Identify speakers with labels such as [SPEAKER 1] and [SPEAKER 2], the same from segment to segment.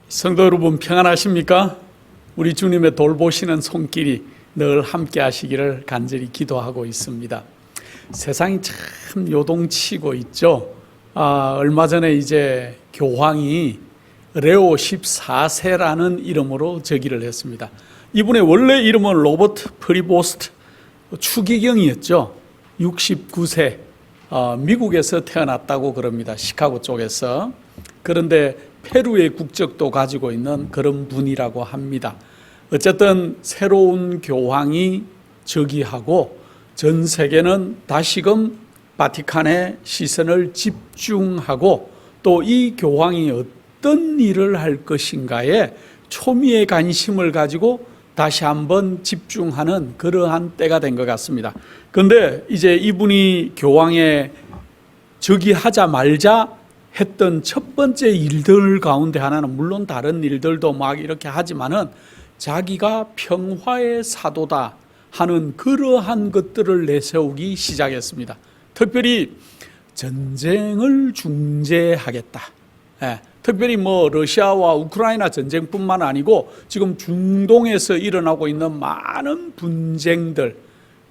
[SPEAKER 1] 성도 여러분 평안하십니까? 우리 주님의 돌보시는 손길이 늘 함께 하시기를 간절히 기도하고 있습니다. 세상이 참 요동치고 있죠. 얼마 전에 이제 교황이 레오 14세라는 이름으로 즉위를 했습니다. 이분의 원래 이름은 로버트 프리보스트 추기경이었죠. 69세 미국에서 태어났다고 그럽니다. 시카고 쪽에서. 그런데 페루의 국적도 가지고 있는 그런 분이라고 합니다. 어쨌든 새로운 교황이 즉위하고 전 세계는 다시금 바티칸에 시선을 집중하고 또 이 교황이 어떤 일을 할 것인가에 초미의 관심을 가지고 다시 한번 집중하는 그러한 때가 된 것 같습니다. 그런데 이제 이분이 교황에 즉위하자마자 했던 첫 번째 일들 가운데 하나는 물론 다른 일들도 막 이렇게 하지만은 자기가 평화의 사도다 하는 그러한 것들을 내세우기 시작했습니다. 특별히 전쟁을 중재하겠다. 특별히 러시아와 우크라이나 전쟁뿐만 아니고 지금 중동에서 일어나고 있는 많은 분쟁들,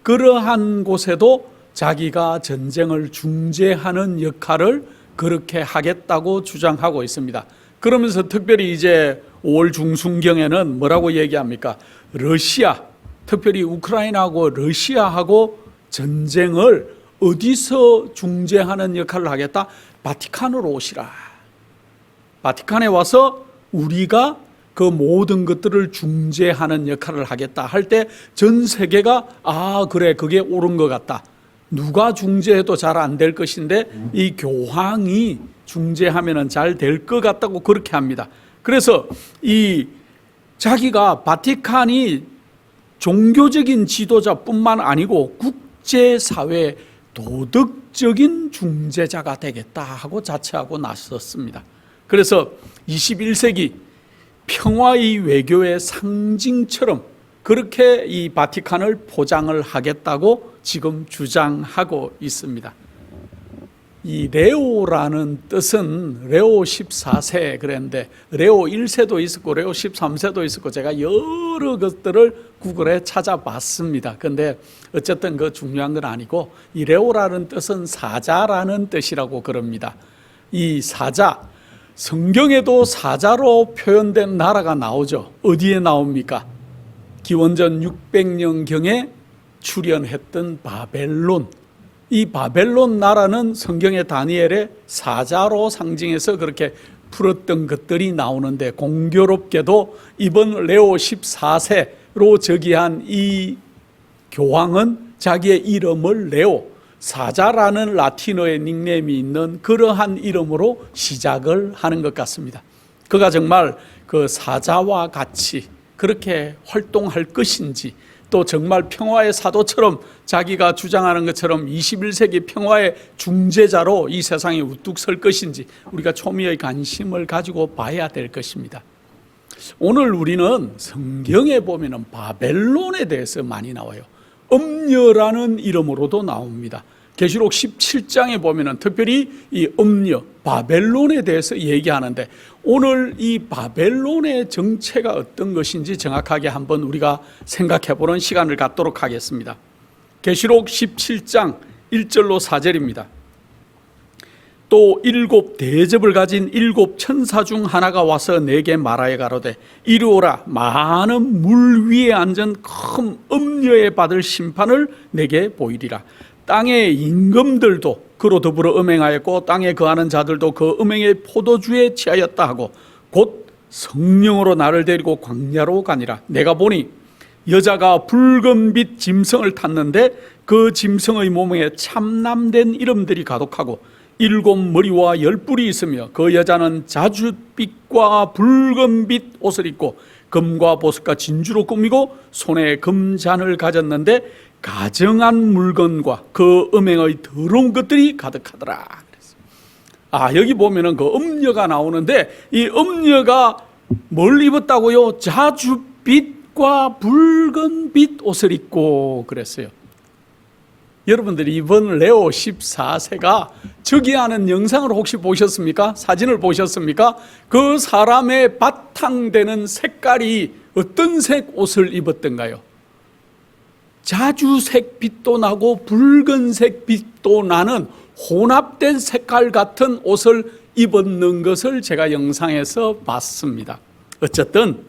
[SPEAKER 1] 그러한 곳에도 자기가 전쟁을 중재하는 역할을 그렇게 하겠다고 주장하고 있습니다. 그러면서 특별히 이제 5월 중순경에는 뭐라고 얘기합니까? 러시아, 특별히 우크라이나하고 러시아하고 전쟁을 어디서 중재하는 역할을 하겠다? 바티칸으로 오시라. 바티칸에 와서 우리가 그 모든 것들을 중재하는 역할을 하겠다 할 때 전 세계가 그래, 그게 옳은 것 같다. 누가 중재해도 잘 안 될 것인데 이 교황이 중재하면 잘 될 것 같다고 그렇게 합니다. 그래서 이 자기가 바티칸이 종교적인 지도자뿐만 아니고 국제사회 도덕적인 중재자가 되겠다 하고 자처하고 나섰습니다. 그래서 21세기 평화의 외교의 상징처럼 그렇게 이 바티칸을 포장을 하겠다고 지금 주장하고 있습니다. 이 레오라는 뜻은 레오 14세 그랬는데 레오 1세도 있었고 레오 13세도 있었고 제가 여러 것들을 구글에 찾아봤습니다. 그런데 어쨌든 그 중요한 건 아니고 이 레오라는 뜻은 사자라는 뜻이라고 그럽니다. 이 사자, 성경에도 사자로 표현된 나라가 나오죠. 어디에 나옵니까? 기원전 600년경에 출현했던 바벨론. 이 바벨론 나라는 성경의 다니엘의 사자로 상징해서 그렇게 풀었던 것들이 나오는데 공교롭게도 이번 레오 14세로 즉위한 이 교황은 자기의 이름을 레오, 사자라는 라틴어의 닉네임이 있는 그러한 이름으로 시작을 하는 것 같습니다. 그가 정말 그 사자와 같이 그렇게 활동할 것인지 또 정말 평화의 사도처럼 자기가 주장하는 것처럼 21세기 평화의 중재자로 이 세상에 우뚝 설 것인지 우리가 초미의 관심을 가지고 봐야 될 것입니다. 오늘 우리는 성경에 보면 바벨론에 대해서 많이 나와요. 음녀라는 이름으로도 나옵니다. 계시록 17장에 보면 특별히 이 음녀, 바벨론에 대해서 얘기하는데 오늘 이 바벨론의 정체가 어떤 것인지 정확하게 한번 우리가 생각해 보는 시간을 갖도록 하겠습니다. 계시록 17장 1절로 4절입니다. 또 7 대접을 가진 7 천사 중 하나가 와서 내게 말하여 가로되 이리 오라. 많은 물 위에 앉은 큰 음녀에 받을 심판을 내게 보이리라. 땅의 임금들도 그로 더불어 음행하였고 땅에 거하는 자들도 그 음행의 포도주에 취하였다 하고 곧 성령으로 나를 데리고 광야로 가니라. 내가 보니 여자가 붉은빛 짐승을 탔는데 그 짐승의 몸에 참남된 이름들이 가득하고 7 머리와 10뿔이 있으며 그 여자는 자줏빛과 붉은빛 옷을 입고 금과 보석과 진주로 꾸미고 손에 금잔을 가졌는데 가정한 물건과 그 음행의 더러운 것들이 가득하더라. 여기 보면은 그 음녀가 나오는데 이 음녀가 뭘 입었다고요? 자줏빛과 붉은빛 옷을 입고 그랬어요. 여러분들이 이번 레오 14세가 즉위하는 영상을 혹시 보셨습니까? 사진을 보셨습니까? 그 사람의 바탕되는 색깔이 어떤 색 옷을 입었던가요? 자주색 빛도 나고 붉은색 빛도 나는 혼합된 색깔 같은 옷을 입었는 것을 제가 영상에서 봤습니다. 어쨌든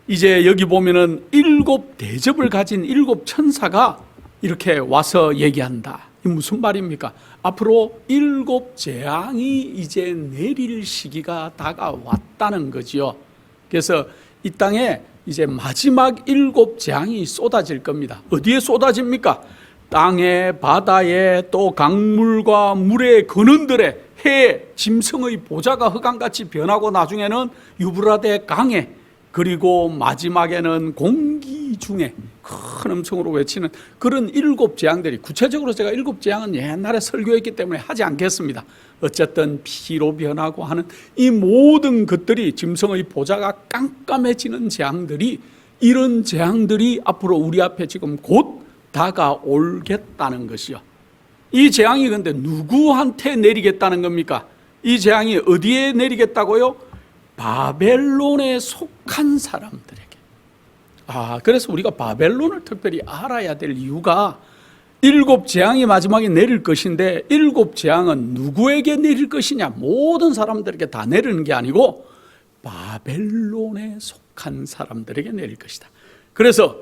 [SPEAKER 1] 이제 여기 보면은 7대접을 가진 7천사가 이렇게 와서 얘기한다. 이 무슨 말입니까? 앞으로 7재앙이 이제 내릴 시기가 다가왔다는 거지요. 그래서 이 땅에 이제 마지막 7재앙이 쏟아질 겁니다. 어디에 쏟아집니까? 땅에, 바다에, 또 강물과 물의 근원들에, 해에, 짐승의 보좌가 흑암같이 변하고 나중에는 유브라데 강에, 그리고 마지막에는 공기 중에 큰 음성으로 외치는 그런 7재앙들이, 구체적으로 제가 7재앙은 옛날에 설교했기 때문에 하지 않겠습니다. 어쨌든 피로 변하고 하는 이 모든 것들이, 짐승의 보좌가 깜깜해지는 재앙들이, 이런 재앙들이 앞으로 우리 앞에 지금 곧 다가올겠다는 것이요. 이 재앙이 근데 누구한테 내리겠다는 겁니까? 이 재앙이 어디에 내리겠다고요? 바벨론에 속한 사람들에게. 그래서 우리가 바벨론을 특별히 알아야 될 이유가 7재앙이 마지막에 내릴 것인데 7재앙은 누구에게 내릴 것이냐? 모든 사람들에게 다 내리는 게 아니고 바벨론에 속한 사람들에게 내릴 것이다. 그래서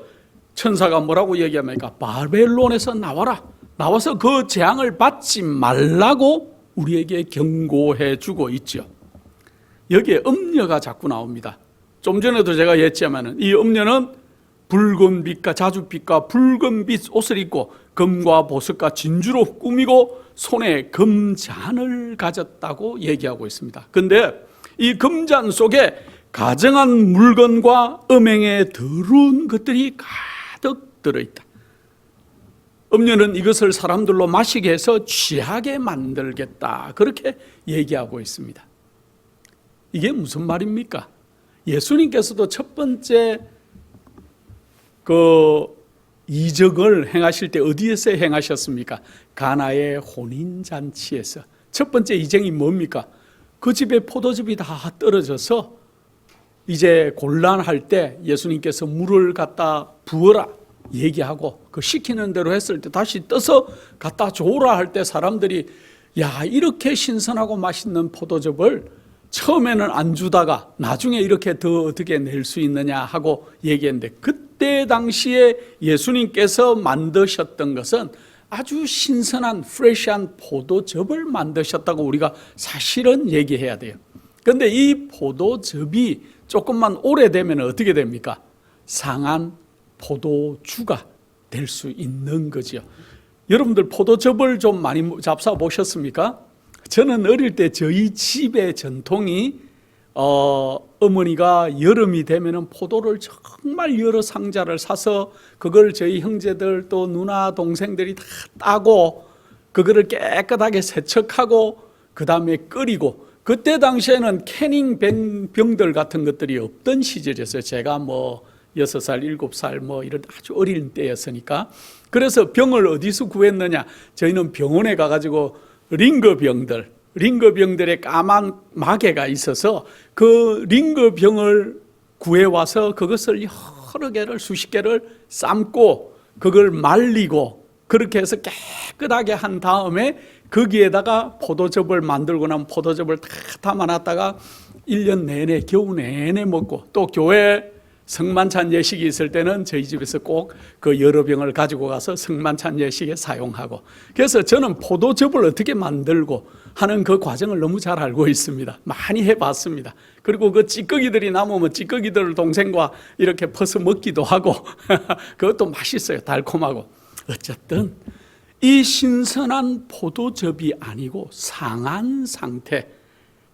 [SPEAKER 1] 천사가 뭐라고 얘기합니까? 바벨론에서 나와라. 나와서 그 재앙을 받지 말라고 우리에게 경고해 주고 있죠. 여기에 음녀가 자꾸 나옵니다. 좀 전에도 제가 얘기했지만 이 음녀는 붉은 빛과 자줏빛과 붉은 빛 옷을 입고 금과 보석과 진주로 꾸미고 손에 금잔을 가졌다고 얘기하고 있습니다. 그런데 이 금잔 속에 가정한 물건과 음행에 더러운 것들이 가득 들어있다. 음녀는 이것을 사람들로 마시게 해서 취하게 만들겠다, 그렇게 얘기하고 있습니다. 이게 무슨 말입니까? 예수님께서도 첫 번째 이적을 행하실 때 어디에서 행하셨습니까? 가나의 혼인잔치에서. 첫 번째 이적이 뭡니까? 그 집에 포도즙이 다 떨어져서 이제 곤란할 때 예수님께서 물을 갖다 부어라 얘기하고, 그 시키는 대로 했을 때 다시 떠서 갖다 줘라 할 때 사람들이, 야, 이렇게 신선하고 맛있는 포도즙을 처음에는 안 주다가 나중에 이렇게 더 어떻게 낼 수 있느냐 하고 얘기했는데, 그때 당시에 예수님께서 만드셨던 것은 아주 신선한 프레시한 포도즙을 만드셨다고 우리가 사실은 얘기해야 돼요. 그런데 이 포도즙이 조금만 오래되면 어떻게 됩니까? 상한 포도주가 될 수 있는 거죠. 여러분들 포도즙을 좀 많이 잡숴 보셨습니까? 저는 어릴 때 저희 집의 전통이 어머니가 여름이 되면은 포도를 정말 여러 상자를 사서 그걸 저희 형제들 또 누나 동생들이 다 따고 그거를 깨끗하게 세척하고 그 다음에 끓이고, 그때 당시에는 캐닝 병들 같은 것들이 없던 시절이었어요. 제가 6살, 7살 이런 아주 어린 때였으니까. 그래서 병을 어디서 구했느냐? 저희는 병원에 가가지고 링거병들의 까만 마개가 있어서 그 링거병을 구해와서 그것을 여러 개를, 수십 개를 삶고 그걸 말리고 그렇게 해서 깨끗하게 한 다음에 거기에다가 포도즙을 만들고 나면 포도즙을 다 담아놨다가 1년 내내, 겨우 내내 먹고, 또 교회 성만찬 예식이 있을 때는 저희 집에서 꼭 그 여러 병을 가지고 가서 성만찬 예식에 사용하고, 그래서 저는 포도즙을 어떻게 만들고 하는 그 과정을 너무 잘 알고 있습니다. 많이 해봤습니다. 그리고 그 찌꺼기들이 남으면 찌꺼기들을 동생과 이렇게 퍼서 먹기도 하고 그것도 맛있어요. 달콤하고. 어쨌든 이 신선한 포도즙이 아니고 상한 상태,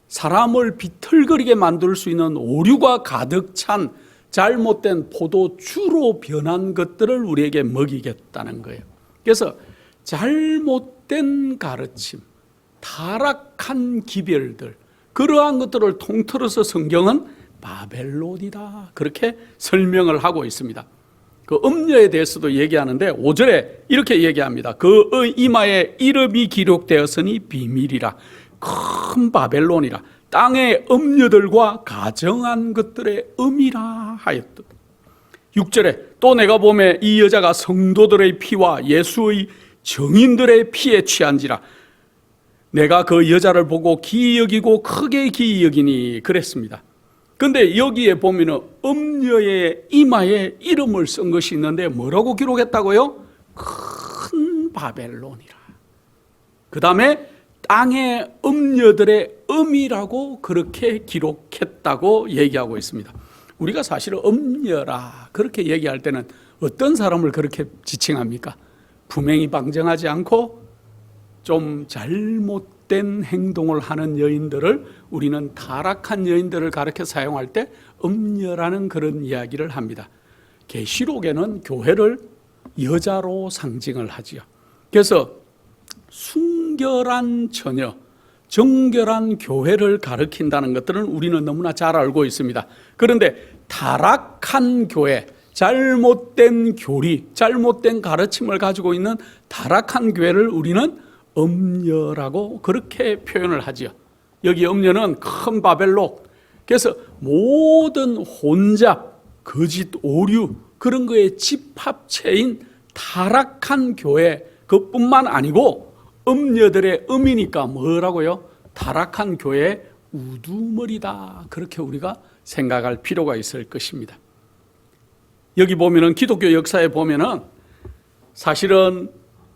[SPEAKER 1] 사람을 비틀거리게 만들 수 있는 오류가 가득 찬 잘못된 포도주로 변한 것들을 우리에게 먹이겠다는 거예요. 그래서 잘못된 가르침, 타락한 기별들, 그러한 것들을 통틀어서 성경은 바벨론이다, 그렇게 설명을 하고 있습니다. 그 음녀에 대해서도 얘기하는데 5절에 이렇게 얘기합니다. 그 이마에 이름이 기록되었으니 비밀이라, 큰 바벨론이라, 땅의 음녀들과 가정한 것들의 음이라 하였다. 6절에 또 내가 보매 이 여자가 성도들의 피와 예수의 증인들의 피에 취한지라, 내가 그 여자를 보고 기이 여기고 크게 기이 여기니 그랬습니다. 근데 여기에 보면은 음녀의 이마에 이름을 쓴 것이 있는데 뭐라고 기록했다고요? 큰 바벨론이라. 그 다음에 땅의 음녀들의 음이라고 그렇게 기록했다고 얘기하고 있습니다. 우리가 사실은 음녀라 그렇게 얘기할 때는 어떤 사람을 그렇게 지칭합니까? 분명히 방정하지 않고 좀 잘못된 행동을 하는 여인들을 우리는 타락한 여인들을 가르쳐 사용할 때 음녀라는 그런 이야기를 합니다. 계시록에는 교회를 여자로 상징을 하지요. 그래서 순결한 처녀, 정결한 교회를 가르친다는 것들은 우리는 너무나 잘 알고 있습니다. 그런데 타락한 교회, 잘못된 교리, 잘못된 가르침을 가지고 있는 타락한 교회를 우리는 음녀라고 그렇게 표현을 하지요. 여기 음녀는 큰 바벨론. 그래서 모든 혼잡, 거짓 오류 그런 거에 집합체인 타락한 교회, 그뿐만 아니고 음녀들의 음이니까 뭐라고요? 타락한 교회의 우두머리다. 그렇게 우리가 생각할 필요가 있을 것입니다. 여기 보면은 기독교 역사에 보면은 사실은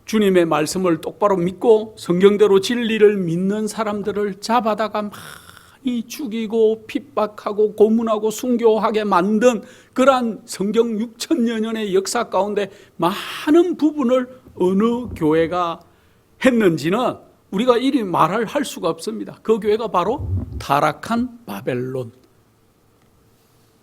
[SPEAKER 1] 주님의 말씀을 똑바로 믿고 성경대로 진리를 믿는 사람들을 잡아다가 많이 죽이고 핍박하고 고문하고 순교하게 만든 그러한 성경 6천여 년의 역사 가운데 많은 부분을 어느 교회가 했는지는 우리가 이리 말을 할 수가 없습니다. 그 교회가 바로 타락한 바벨론,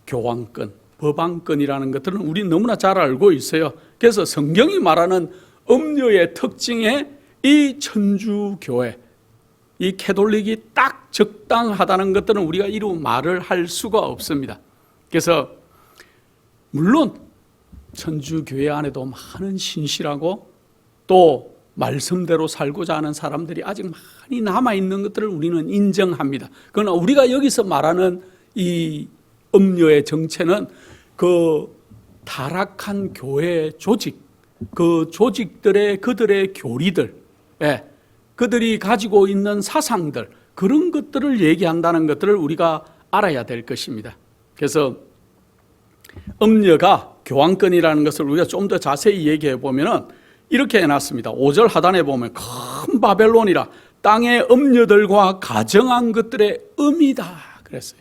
[SPEAKER 1] 교황권, 법왕권이라는 것들은 우리 너무나 잘 알고 있어요. 그래서 성경이 말하는 음녀의 특징에 이 천주교회, 이 캐톨릭이 딱 적당하다는 것들은 우리가 이루 말을 할 수가 없습니다. 그래서 물론 천주교회 안에도 많은 신실하고 또 말씀대로 살고자 하는 사람들이 아직 많이 남아있는 것들을 우리는 인정합니다. 그러나 우리가 여기서 말하는 이 음녀의 정체는 그 타락한 교회 조직, 그 조직들의 그들의 교리들, 그들이 가지고 있는 사상들, 그런 것들을 얘기한다는 것들을 우리가 알아야 될 것입니다. 그래서 음녀가 교황권이라는 것을 우리가 좀 더 자세히 얘기해 보면은 이렇게 해놨습니다. 5절 하단에 보면 큰 바벨론이라 땅의 음녀들과 가정한 것들의 음이다 그랬어요.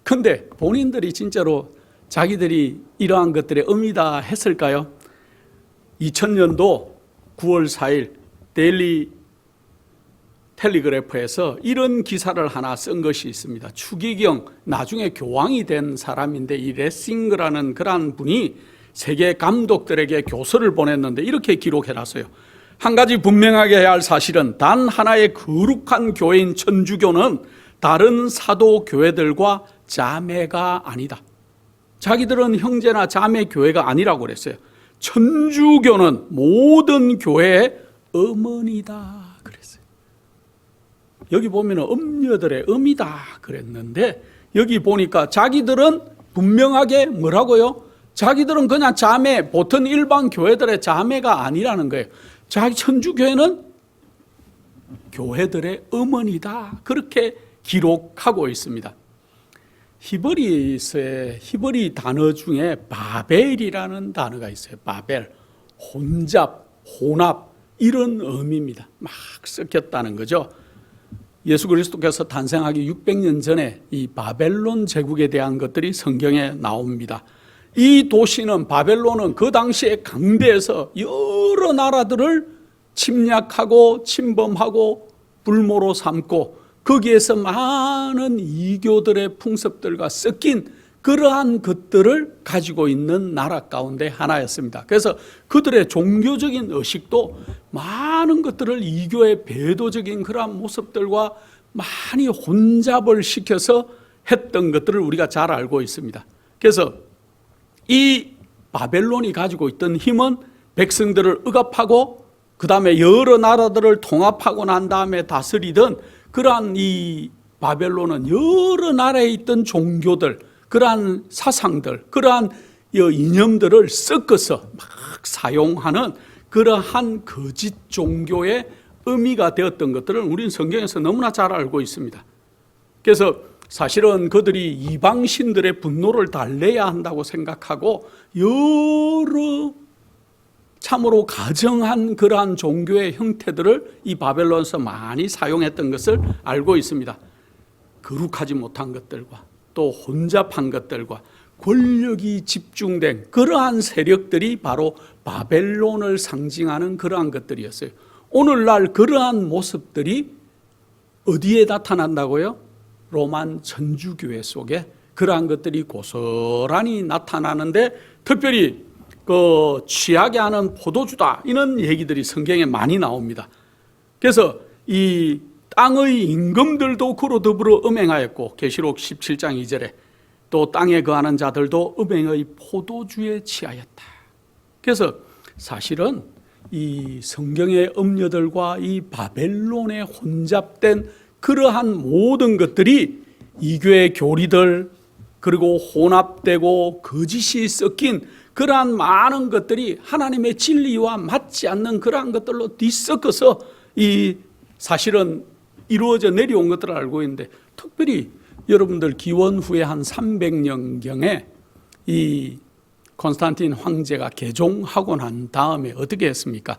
[SPEAKER 1] 근데 본인들이 진짜로 자기들이 이러한 것들의 음이다 했을까요? 2000년도 9월 4일 데일리 텔리그래프에서 이런 기사를 하나 쓴 것이 있습니다. 추기경, 나중에 교황이 된 사람인데 이 레싱그라는 그러한 분이 세계 감독들에게 교서를 보냈는데 이렇게 기록해놨어요. 한 가지 분명하게 해야 할 사실은 단 하나의 거룩한 교회인 천주교는 다른 사도 교회들과 자매가 아니다. 자기들은 형제나 자매 교회가 아니라고 그랬어요. 천주교는 모든 교회의 어머니다 그랬어요. 여기 보면 음녀들의 음이다 그랬는데 여기 보니까 자기들은 분명하게 뭐라고요? 자기들은 그냥 자매, 보통 일반 교회들의 자매가 아니라는 거예요. 자기 천주교회는 교회들의 어머니다 그렇게 기록하고 있습니다. 히브리 단어 중에 바벨이라는 단어가 있어요. 바벨, 혼잡, 혼합 이런 의미입니다. 막 섞였다는 거죠. 예수 그리스도께서 탄생하기 600년 전에 이 바벨론 제국에 대한 것들이 성경에 나옵니다. 이 도시는 바벨론은 그 당시에 강대에서 여러 나라들을 침략하고 침범하고 불모로 삼고 거기에서 많은 이교들의 풍습들과 섞인 그러한 것들을 가지고 있는 나라 가운데 하나였습니다. 그래서 그들의 종교적인 의식도 많은 것들을 이교의 배도적인 그러한 모습들과 많이 혼잡을 시켜서 했던 것들을 우리가 잘 알고 있습니다. 그래서 이 바벨론이 가지고 있던 힘은 백성들을 억압하고 그 다음에 여러 나라들을 통합하고 난 다음에 다스리던 그러한 이 바벨론은 여러 나라에 있던 종교들, 그러한 사상들, 그러한 이념들을 섞어서 막 사용하는 그러한 거짓 종교의 의미가 되었던 것들을 우리는 성경에서 너무나 잘 알고 있습니다. 그래서 사실은 그들이 이방신들의 분노를 달래야 한다고 생각하고 여러 참으로 가정한 그러한 종교의 형태들을 이 바벨론에서 많이 사용했던 것을 알고 있습니다. 거룩하지 못한 것들과 또 혼잡한 것들과 권력이 집중된 그러한 세력들이 바로 바벨론을 상징하는 그러한 것들이었어요. 오늘날 그러한 모습들이 어디에 나타난다고요? 로만 천주교회 속에 그러한 것들이 고스란히 나타나는데, 특별히 취하게 하는 포도주다, 이런 얘기들이 성경에 많이 나옵니다. 그래서 이 땅의 임금들도 그로 더불어 음행하였고, 계시록 17장 2절에 또 땅에 거하는 자들도 음행의 포도주에 취하였다. 그래서 사실은 이 성경의 음료들과 이 바벨론에 혼잡된 그러한 모든 것들이 이교의 교리들, 그리고 혼합되고 거짓이 섞인 그러한 많은 것들이 하나님의 진리와 맞지 않는 그러한 것들로 뒤섞어서 이 사실은 이루어져 내려온 것들을 알고 있는데, 특별히 여러분들 기원 후에 한 300년경에 이 콘스탄틴 황제가 개종하고 난 다음에 어떻게 했습니까?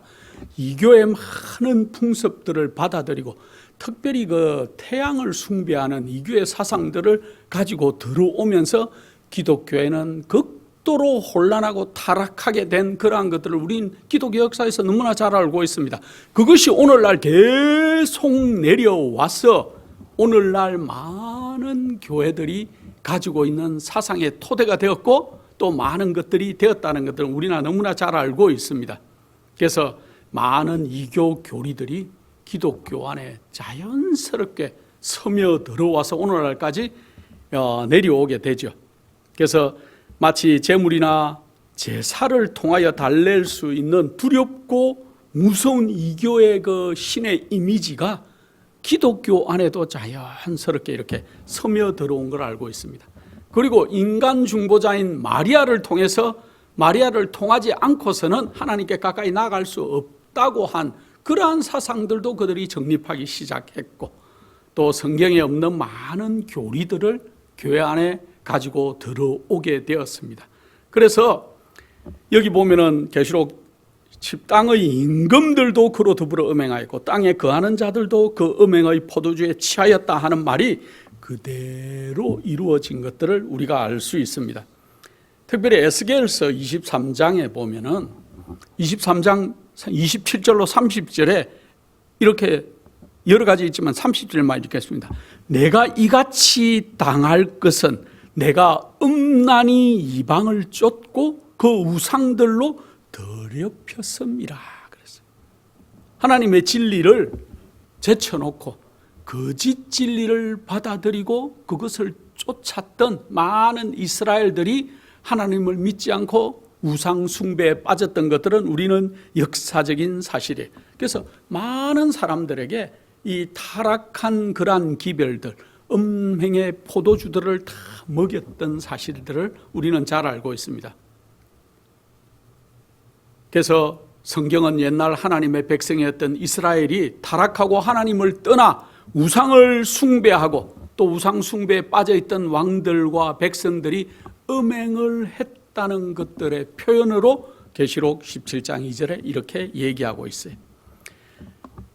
[SPEAKER 1] 이교의 많은 풍습들을 받아들이고, 특별히 그 태양을 숭배하는 이교의 사상들을 가지고 들어오면서 기독교회는 극도로 혼란하고 타락하게 된 그러한 것들을 우린 기독교 역사에서 너무나 잘 알고 있습니다. 그것이 오늘날 계속 내려와서 오늘날 많은 교회들이 가지고 있는 사상의 토대가 되었고, 또 많은 것들이 되었다는 것들은 우리나 너무나 잘 알고 있습니다. 그래서 많은 이교 교리들이 기독교 안에 자연스럽게 스며들어와서 오늘날까지 내려오게 되죠. 그래서 마치 제물이나 제사를 통하여 달랠 수 있는 두렵고 무서운 이교의 그 신의 이미지가 기독교 안에도 자연스럽게 이렇게 스며들어온 걸 알고 있습니다. 그리고 인간 중보자인 마리아를 통해서, 마리아를 통하지 않고서는 하나님께 가까이 나아갈 수 없다고 한 그러한 사상들도 그들이 정립하기 시작했고, 또 성경에 없는 많은 교리들을 교회 안에 가지고 들어오게 되었습니다. 그래서 여기 보면은 계시록 땅의 임금들도 그로 더불어 음행하였고 땅에 거하는 자들도 그 음행의 포도주에 취하였다 하는 말이 그대로 이루어진 것들을 우리가 알 수 있습니다. 특별히 에스겔서 23장에 보면은 23장 27절로 30절에 이렇게 여러 가지 있지만 30절만 읽겠습니다. 내가 이같이 당할 것은 내가 음란히 이방을 쫓고 그 우상들로 더럽혔음이라 그랬어요. 하나님의 진리를 제쳐놓고 거짓 진리를 받아들이고 그것을 쫓았던 많은 이스라엘들이 하나님을 믿지 않고 우상 숭배에 빠졌던 것들은 우리는 역사적인 사실이에요. 그래서 많은 사람들에게 이 타락한 그러한 기별들, 음행의 포도주들을 다 먹였던 사실들을 우리는 잘 알고 있습니다. 그래서 성경은 옛날 하나님의 백성이었던 이스라엘이 타락하고 하나님을 떠나 우상을 숭배하고 또 우상 숭배에 빠져있던 왕들과 백성들이 음행을 했다는 것들의 표현으로 계시록 17장 2절에 이렇게 얘기하고 있어요.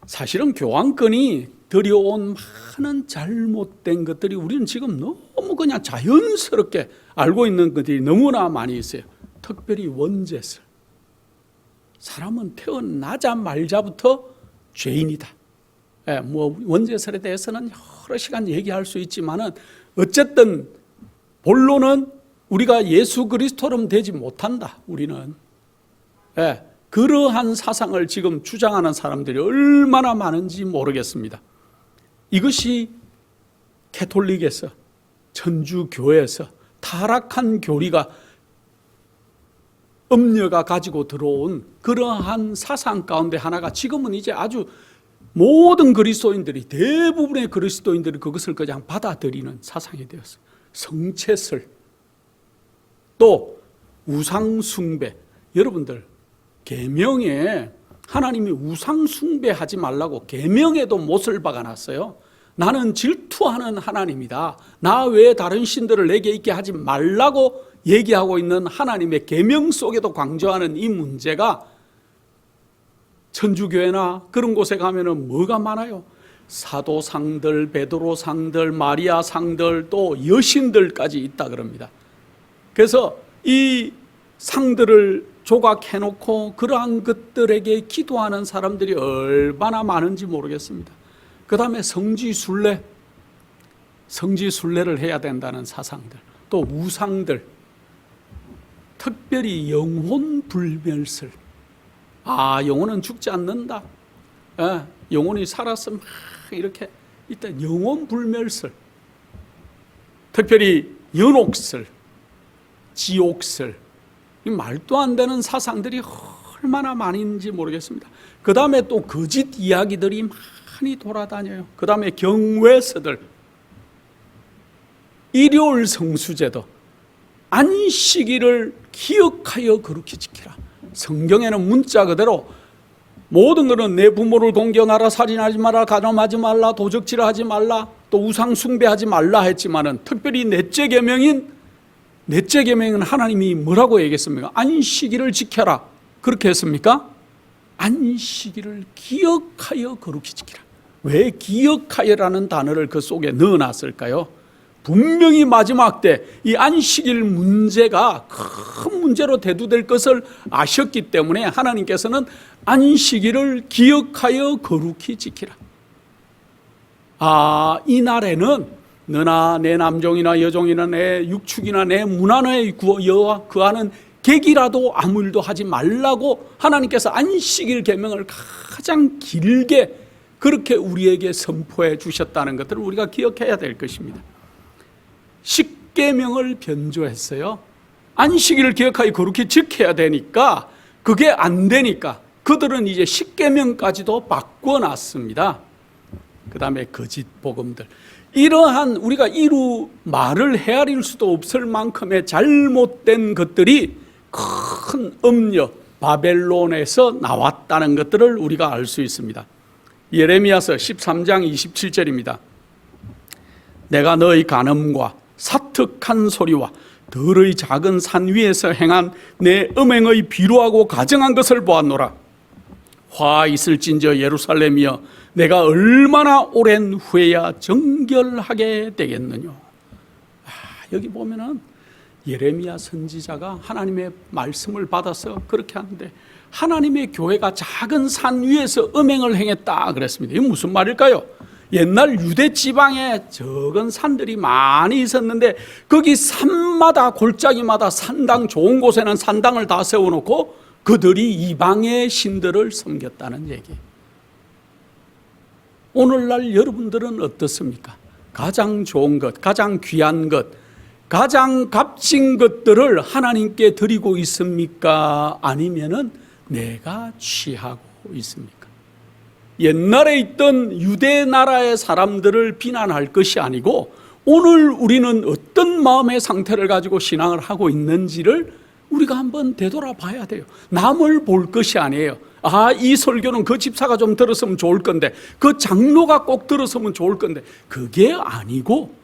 [SPEAKER 1] 사실은 교황권이 들여온 많은 잘못된 것들이 우리는 지금 너무 그냥 자연스럽게 알고 있는 것들이 너무나 많이 있어요. 특별히 원죄설. 사람은 태어나자마자부터 죄인이다. 원죄설에 대해서는 여러 시간 얘기할 수 있지만은 어쨌든 본론은 우리가 예수 그리스도처럼 되지 못한다. 우리는 그러한 사상을 지금 주장하는 사람들이 얼마나 많은지 모르겠습니다. 이것이 캐톨릭에서, 천주교회에서 타락한 교리가 음녀가 가지고 들어온 그러한 사상 가운데 하나가 지금은 이제 아주 모든 그리스도인들이, 대부분의 그리스도인들이 그것을 그냥 받아들이는 사상이 되었어요. 성체설, 또 우상 숭배. 여러분들, 계명에 하나님이 우상 숭배하지 말라고 계명에도 못을 박아놨어요. 나는 질투하는 하나님이다. 나 외에 다른 신들을 내게 있게 하지 말라고 얘기하고 있는 하나님의 계명 속에도 강조하는 이 문제가 천주교회나 그런 곳에 가면은 뭐가 많아요? 사도상들, 베드로상들, 마리아상들, 또 여신들까지 있다 그럽니다. 그래서 이 상들을 조각해놓고 그러한 것들에게 기도하는 사람들이 얼마나 많은지 모르겠습니다. 그 다음에 성지순례를 해야 된다는 사상들, 또 우상들, 특별히 영혼 불멸설. 영혼은 죽지 않는다. 영혼이 살아서 막 이렇게 일단 영혼 불멸설, 특별히 연옥설, 지옥설, 이 말도 안 되는 사상들이 얼마나 많은지 모르겠습니다. 그 다음에 또 거짓 이야기들이 많이 돌아다녀요. 그 다음에 경외서들, 일요일 성수제도, 안식일을 기억하여 거룩히 지키라. 성경에는 문자 그대로 모든 것은 내 부모를 공경하라, 살인하지 마라, 간음하지 말라, 도적질하지 말라, 또 우상 숭배하지 말라 했지만은 특별히 넷째 계명은 하나님이 뭐라고 얘기했습니까? 안식일을 지켜라. 그렇게 했습니까? 안식일을 기억하여 거룩히 지키라. 왜 기억하여라는 단어를 그 속에 넣어놨을까요? 분명히 마지막 때 이 안식일 문제가 큰 문제로 대두될 것을 아셨기 때문에 하나님께서는 안식일을 기억하여 거룩히 지키라. 이 날에는 너나 내 남종이나 여종이나 내 육축이나 내 문안에 거하는 객이라도 아무 일도 하지 말라고 하나님께서 안식일 계명을 가장 길게 그렇게 우리에게 선포해 주셨다는 것들을 우리가 기억해야 될 것입니다. 십계명을 변조했어요. 안식일을 기억하여 거룩히 지켜야 되니까, 그게 안 되니까 그들은 이제 십계명까지도 바꿔놨습니다. 그 다음에 거짓 복음들, 이러한 우리가 말을 헤아릴 수도 없을 만큼의 잘못된 것들이 큰 음녀 바벨론에서 나왔다는 것들을 우리가 알 수 있습니다. 예레미야서 13장 27절입니다. 내가 너의 간음과 사특한 소리와 들의 작은 산 위에서 행한 내 음행의 비루하고 가증한 것을 보았노라. 화 있을진저 예루살렘이여, 내가 얼마나 오랜 후에야 정결하게 되겠느냐. 여기 보면은 예레미야 선지자가 하나님의 말씀을 받아서 그렇게 하는데, 하나님의 교회가 작은 산 위에서 음행을 행했다 그랬습니다. 이게 무슨 말일까요? 옛날 유대 지방에 적은 산들이 많이 있었는데 거기 산마다, 골짜기마다 산당, 좋은 곳에는 산당을 다 세워놓고 그들이 이방의 신들을 섬겼다는 얘기. 오늘날 여러분들은 어떻습니까? 가장 좋은 것, 가장 귀한 것, 가장 값진 것들을 하나님께 드리고 있습니까? 아니면은 내가 취하고 있습니까? 옛날에 있던 유대 나라의 사람들을 비난할 것이 아니고, 오늘 우리는 어떤 마음의 상태를 가지고 신앙을 하고 있는지를 우리가 한번 되돌아봐야 돼요. 남을 볼 것이 아니에요. 이 설교는 그 집사가 좀 들었으면 좋을 건데, 그 장로가 꼭 들었으면 좋을 건데, 그게 아니고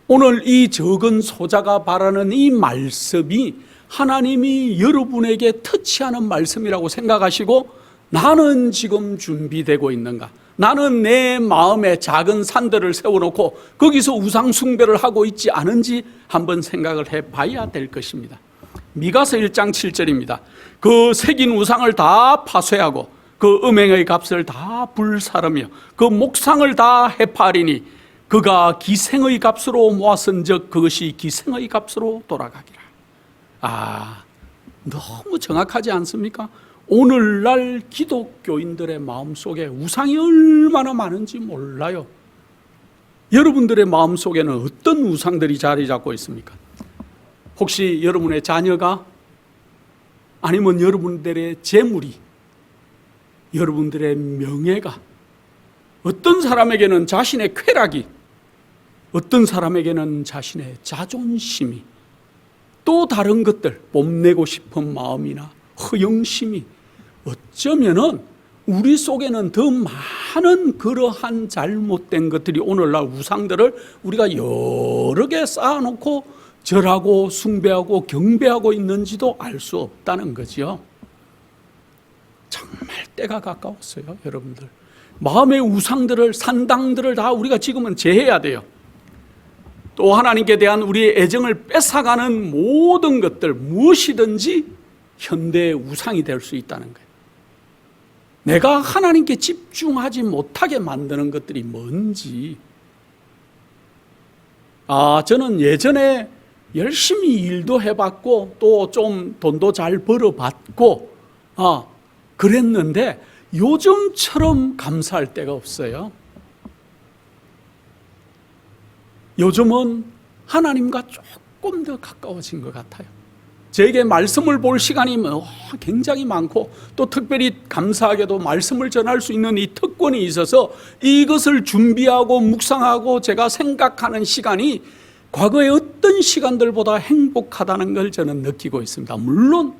[SPEAKER 1] 오늘 이 적은 소자가 바라는 이 말씀이 하나님이 여러분에게 터치하는 말씀이라고 생각하시고, 나는 지금 준비되고 있는가? 나는 내 마음에 작은 산들을 세워놓고 거기서 우상 숭배를 하고 있지 않은지 한번 생각을 해봐야 될 것입니다. 미가서 1장 7절입니다. 그 새긴 우상을 다 파쇄하고 그 음행의 값을 다 불사르며 그 목상을 다 해파리니 그가 기생의 값으로 모았은즉 그것이 기생의 값으로 돌아가기라. 너무 정확하지 않습니까? 오늘날 기독교인들의 마음속에 우상이 얼마나 많은지 몰라요. 여러분들의 마음속에는 어떤 우상들이 자리 잡고 있습니까? 혹시 여러분의 자녀가 아니면 여러분들의 재물이, 여러분들의 명예가, 어떤 사람에게는 자신의 쾌락이, 어떤 사람에게는 자신의 자존심이, 또 다른 것들, 뽐내고 싶은 마음이나 허영심이 어쩌면은 우리 속에는 더 많은 그러한 잘못된 것들이 오늘날 우상들을 우리가 여러 개 쌓아놓고 절하고 숭배하고 경배하고 있는지도 알 수 없다는 거죠. 정말 때가 가까웠어요, 여러분들. 마음의 우상들을, 산당들을 다 우리가 지금은 제해야 돼요. 또 하나님께 대한 우리의 애정을 뺏어가는 모든 것들, 무엇이든지 현대의 우상이 될 수 있다는 거예요. 내가 하나님께 집중하지 못하게 만드는 것들이 뭔지. 저는 예전에 열심히 일도 해봤고 또 좀 돈도 잘 벌어봤고 그랬는데 요즘처럼 감사할 때가 없어요. 요즘은 하나님과 조금 더 가까워진 것 같아요. 저에게 말씀을 볼 시간이 굉장히 많고 또 특별히 감사하게도 말씀을 전할 수 있는 이 특권이 있어서 이것을 준비하고 묵상하고 제가 생각하는 시간이 과거의 어떤 시간들보다 행복하다는 걸 저는 느끼고 있습니다. 물론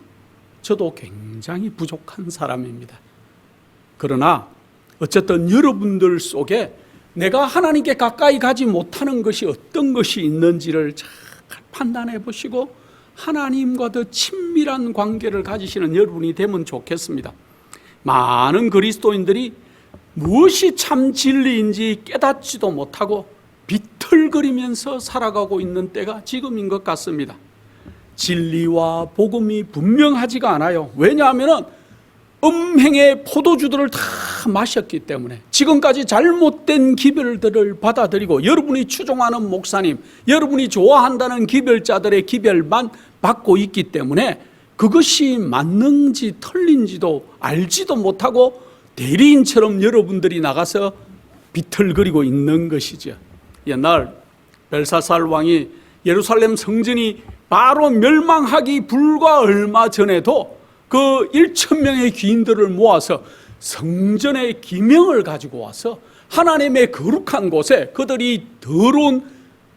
[SPEAKER 1] 저도 굉장히 부족한 사람입니다. 그러나 어쨌든 여러분들 속에 내가 하나님께 가까이 가지 못하는 것이 어떤 것이 있는지를 잘 판단해 보시고 하나님과 더 친밀한 관계를 가지시는 여러분이 되면 좋겠습니다. 많은 그리스도인들이 무엇이 참 진리인지 깨닫지도 못하고 비틀거리면서 살아가고 있는 때가 지금인 것 같습니다. 진리와 복음이 분명하지가 않아요. 왜냐하면 음행의 포도주들을 다 마셨기 때문에 지금까지 잘못된 기별들을 받아들이고 여러분이 추종하는 목사님, 여러분이 좋아한다는 기별자들의 기별만 받고 있기 때문에 그것이 맞는지 틀린지도 알지도 못하고 대리인처럼 여러분들이 나가서 비틀거리고 있는 것이죠. 옛날 벨사살 왕이 예루살렘 성전이 바로 멸망하기 불과 얼마 전에도 그 1,000명의 귀인들을 모아서 성전의 기명을 가지고 와서 하나님의 거룩한 곳에 그들이 더러운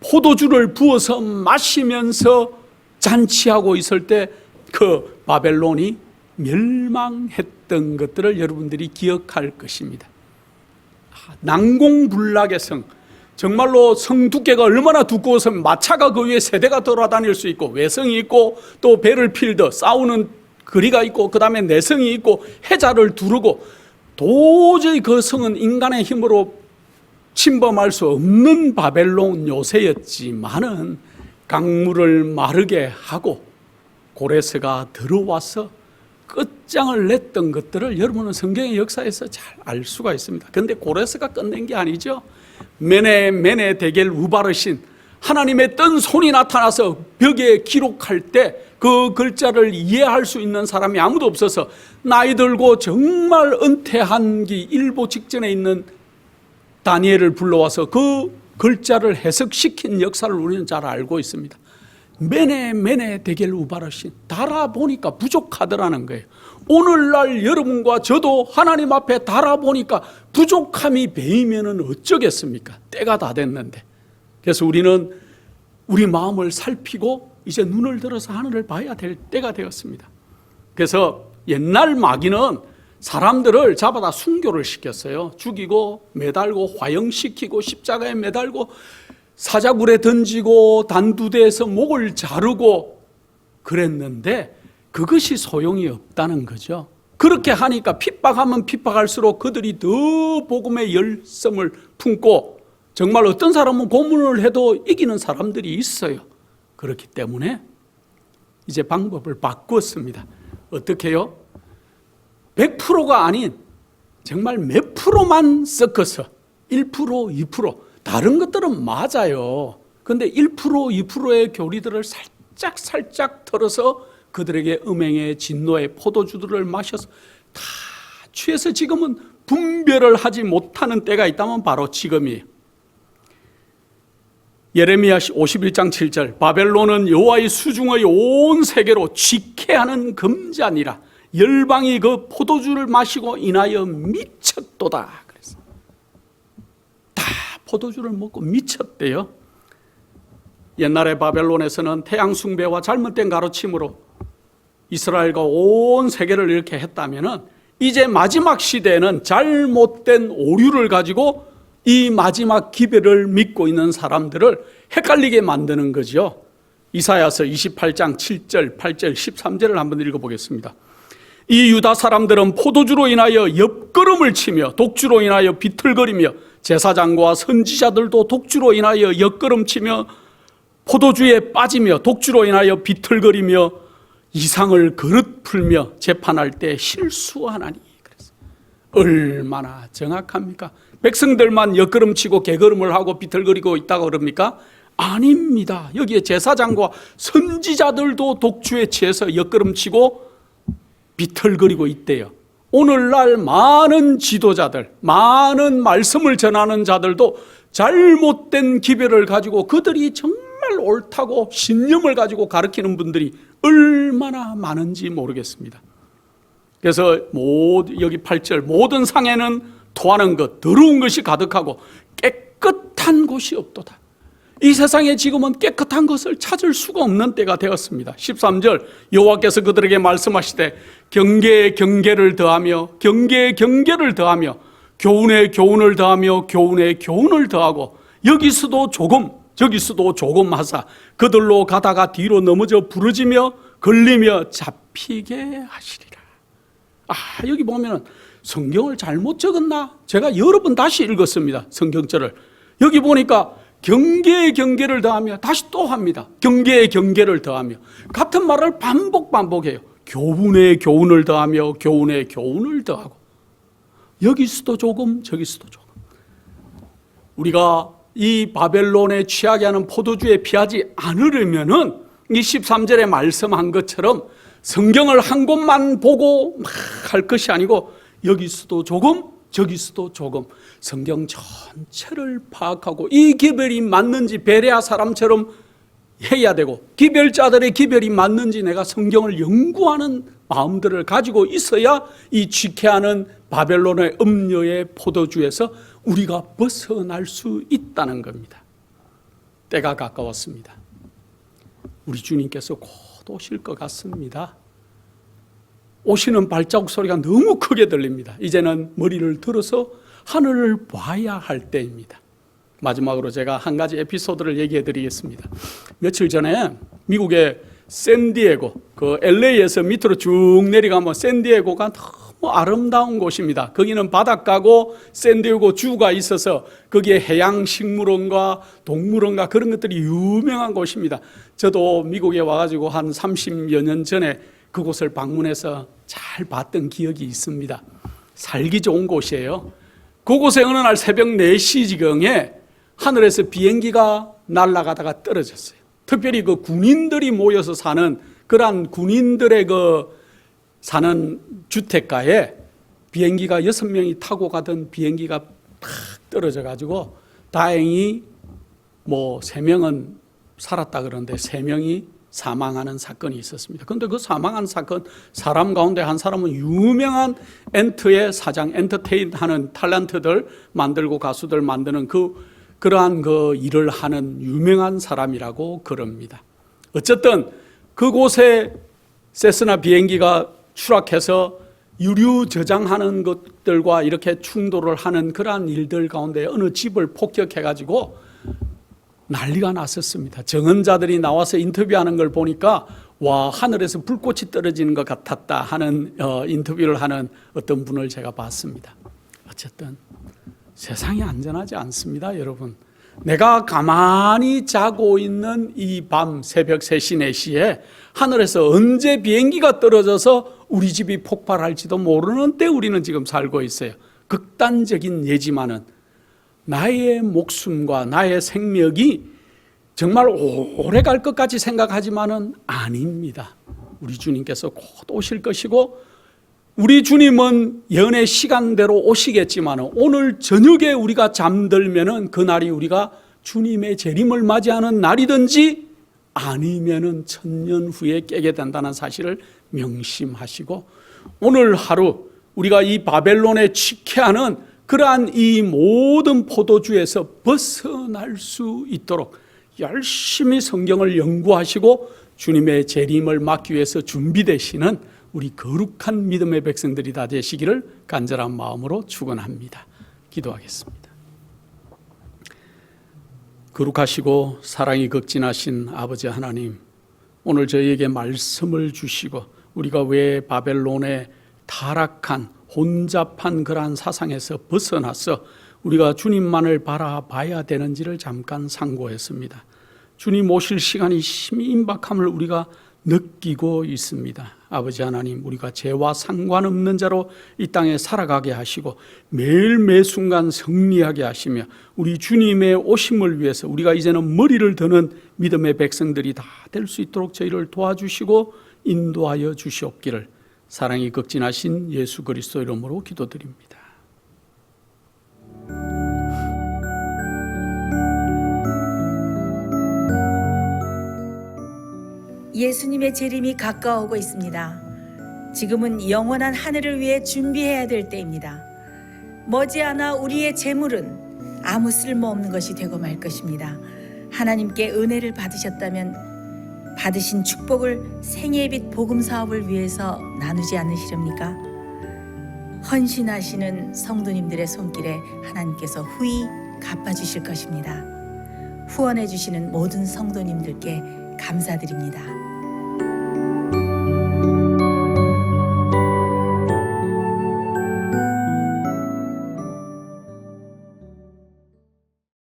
[SPEAKER 1] 포도주를 부어서 마시면서 잔치하고 있을 때 그 바벨론이 멸망했던 것들을 여러분들이 기억할 것입니다. 난공불락의 성, 정말로 성 두께가 얼마나 두꺼워서 마차가 그 위에 세대가 돌아다닐 수 있고 외성이 있고 또 배럴필드 싸우는 거리가 있고 그 다음에 내성이 있고 해자를 두르고 도저히 그 성은 인간의 힘으로 침범할 수 없는 바벨론 요새였지만은 강물을 마르게 하고 고레스가 들어와서 끝장을 냈던 것들을 여러분은 성경의 역사에서 잘 알 수가 있습니다. 그런데 고레스가 끝낸 게 아니죠. 메네 데겔 우바르신, 하나님의 뜬 손이 나타나서 벽에 기록할 때 그 글자를 이해할 수 있는 사람이 아무도 없어서 나이 들고 정말 은퇴한 기 일보 직전에 있는 다니엘을 불러와서 그 글자를 해석시킨 역사를 우리는 잘 알고 있습니다. 메네 데겔 우바르신, 달아보니까 부족하더라는 거예요. 오늘날 여러분과 저도 하나님 앞에 달아보니까 부족함이 배이면은 어쩌겠습니까? 때가 다 됐는데. 그래서 우리는 우리 마음을 살피고 이제 눈을 들어서 하늘을 봐야 될 때가 되었습니다. 그래서 옛날 마귀는 사람들을 잡아다 순교를 시켰어요. 죽이고 매달고 화형시키고 십자가에 매달고 사자굴에 던지고 단두대에서 목을 자르고 그랬는데 그것이 소용이 없다는 거죠. 그렇게 하니까 핍박하면 핍박할수록 그들이 더 복음의 열성을 품고 정말 어떤 사람은 고문을 해도 이기는 사람들이 있어요. 그렇기 때문에 이제 방법을 바꿨습니다. 어떻게 해요? 100%가 아닌 정말 몇 프로만 섞어서 1%, 2%, 다른 것들은 맞아요. 그런데 1%, 2%의 교리들을 살짝 털어서 그들에게 음행의 진노의 포도주들을 마셔서 다 취해서 지금은 분별을 하지 못하는 때가 있다면 바로 지금이에요. 예레미야 51장 7절 바벨론은 여호와의 수중의 온 세계로 직해하는 금잔이라 열방이 그 포도주를 마시고 인하여 미쳤도다. 그래서 다 포도주를 먹고 미쳤대요. 옛날에 바벨론에서는 태양 숭배와 잘못된 가르침으로 이스라엘과 온 세계를 이렇게 했다면은 이제 마지막 시대에는 잘못된 오류를 가지고 이 마지막 기별을 믿고 있는 사람들을 헷갈리게 만드는 거죠. 이사야서 28장 7절, 8절, 13절을 한번 읽어보겠습니다. 이 유다 사람들은 포도주로 인하여 옆걸음을 치며 독주로 인하여 비틀거리며 제사장과 선지자들도 독주로 인하여 옆걸음치며 포도주에 빠지며 독주로 인하여 비틀거리며 이상을 그릇 풀며 재판할 때 실수하나니. 그래서 얼마나 정확합니까? 백성들만 옆걸음치고 개걸음을 하고 비틀거리고 있다고 그럽니까? 아닙니다. 여기에 제사장과 선지자들도 독주에 취해서 옆걸음치고 비틀거리고 있대요. 오늘날 많은 지도자들, 많은 말씀을 전하는 자들도 잘못된 기별을 가지고 그들이 정말 옳다고 신념을 가지고 가르치는 분들이 얼마나 많은지 모르겠습니다. 그래서 여기 8절 모든 상에는 토하는 것, 더러운 것이 가득하고 깨끗한 곳이 없도다. 이 세상에 지금은 깨끗한 것을 찾을 수가 없는 때가 되었습니다. 13절 여호와께서 그들에게 말씀하시되 경계에 경계를 더하며 경계에 경계를 더하며 교훈에 교훈을 더하며 교훈에 교훈을 더하고 여기서도 조금 저기서도 조금 하사 그들로 가다가 뒤로 넘어져 부러지며 걸리며 잡히게 하시리라. 여기 보면은 성경을 잘못 적었나? 제가 여러 번 다시 읽었습니다. 성경절을. 여기 보니까 경계에 경계를 더하며 다시 또 합니다. 경계에 경계를 더하며 같은 말을 반복해요. 교훈에 교훈을 더하며 교훈에 교훈을 더하고 여기서도 조금 저기서도 조금. 우리가 이 바벨론에 취하게 하는 포도주에 피하지 않으려면은 이 13절에 말씀한 것처럼 성경을 한 곳만 보고 막 할 것이 아니고 여기서도 조금 저기서도 조금 성경 전체를 파악하고 이 기별이 맞는지 베레아 사람처럼 해야 되고 기별자들의 기별이 맞는지 내가 성경을 연구하는 마음들을 가지고 있어야 이 취케하는 바벨론의 음료의 포도주에서 우리가 벗어날 수 있다는 겁니다. 때가 가까웠습니다. 우리 주님께서 곧 오실 것 같습니다. 오시는 발자국 소리가 너무 크게 들립니다. 이제는 머리를 들어서 하늘을 봐야 할 때입니다. 마지막으로 제가 한 가지 에피소드를 얘기해 드리겠습니다. 며칠 전에 미국의 샌디에고, 그 LA에서 밑으로 쭉 내려가면 샌디에고가 너무 아름다운 곳입니다. 거기는 바닷가고 샌디에고 주가 있어서 거기에 해양식물원과 동물원과 그런 것들이 유명한 곳입니다. 저도 미국에 와가지고 한 30여 년 전에 그곳을 방문해서 잘 봤던 기억이 있습니다. 살기 좋은 곳이에요. 그곳에 어느 날 새벽 4시경에 하늘에서 비행기가 날아가다가 떨어졌어요. 특별히 그 군인들이 모여서 사는 그러한 군인들의 그 사는 주택가에 비행기가 6명이 타고 가던 비행기가 탁 떨어져 가지고 다행히 3명은 살았다 그러는데 3명이 사망하는 사건이 있었습니다. 그런데 그 사망한 사건 사람 가운데 한 사람은 유명한 엔터의 사장, 엔터테인 하는 탤런트들 만들고 가수들 만드는 그러한 그 일을 하는 유명한 사람이라고 그럽니다. 어쨌든 그곳에 세스나 비행기가 추락해서 유류 저장하는 것들과 이렇게 충돌을 하는 그러한 일들 가운데 어느 집을 폭격해가지고 난리가 났었습니다. 증언자들이 나와서 인터뷰하는 걸 보니까 와, 하늘에서 불꽃이 떨어지는 것 같았다 하는 인터뷰를 하는 어떤 분을 제가 봤습니다. 어쨌든 세상이 안전하지 않습니다, 여러분. 내가 가만히 자고 있는 이 밤 새벽 3시, 4시에 하늘에서 언제 비행기가 떨어져서 우리 집이 폭발할지도 모르는 때 우리는 지금 살고 있어요. 극단적인 예지만은 나의 목숨과 나의 생명이 정말 오래 갈 것까지 생각하지만은 아닙니다. 우리 주님께서 곧 오실 것이고 우리 주님은 예언의 시간대로 오시겠지만 오늘 저녁에 우리가 잠들면은 그날이 우리가 주님의 재림을 맞이하는 날이든지 아니면은 1000년 후에 깨게 된다는 사실을 명심하시고, 오늘 하루 우리가 이 바벨론에 취케하는 그러한 이 모든 포도주에서 벗어날 수 있도록 열심히 성경을 연구하시고 주님의 재림을 맞기 위해서 준비되시는 우리 거룩한 믿음의 백성들이 다 되시기를 간절한 마음으로 축원합니다. 기도하겠습니다. 거룩하시고 사랑이 극진하신 아버지 하나님, 오늘 저희에게 말씀을 주시고 우리가 왜 바벨론의 타락한 혼잡한 그러한 사상에서 벗어나서 우리가 주님만을 바라봐야 되는지를 잠깐 상고했습니다. 주님 오실 시간이 심히 임박함을 우리가 느끼고 있습니다. 아버지 하나님, 우리가 죄와 상관없는 자로 이 땅에 살아가게 하시고 매일 매순간 승리하게 하시며 우리 주님의 오심을 위해서 우리가 이제는 머리를 드는 믿음의 백성들이 다 될 수 있도록 저희를 도와주시고 인도하여 주시옵기를 사랑이 극진하신 예수 그리스도 이름으로 기도드립니다.
[SPEAKER 2] 예수님의 재림이 가까워오고 있습니다. 지금은 영원한 하늘을 위해 준비해야 될 때입니다. 머지않아 우리의 재물은 아무 쓸모없는 것이 되고 말 것입니다. 하나님께 은혜를 받으셨다면 받으신 축복을 생애의 빛 복음 사업을 위해서 나누지 않으시렵니까? 헌신하시는 성도님들의 손길에 하나님께서 후히 갚아주실 것입니다. 후원해 주시는 모든 성도님들께 감사드립니다.